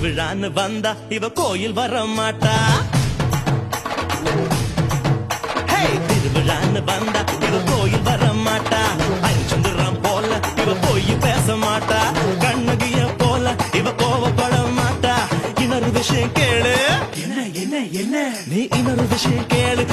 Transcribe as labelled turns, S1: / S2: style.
S1: திருவிழான்னு வந்தா இவ கோயில் வர மாட்டா. திருவிழான்னு வந்தா இவ கோயில் வர மாட்டா. அரிச்சந்திரம் போல இவ போய் பேச மாட்டா. கண்ணகிய போல இவ கோவப்பட மாட்டா. இன்னொரு விஷயம் கேளு. என்ன என்ன என்ன நீ இன்னொரு விஷயம் கேளு.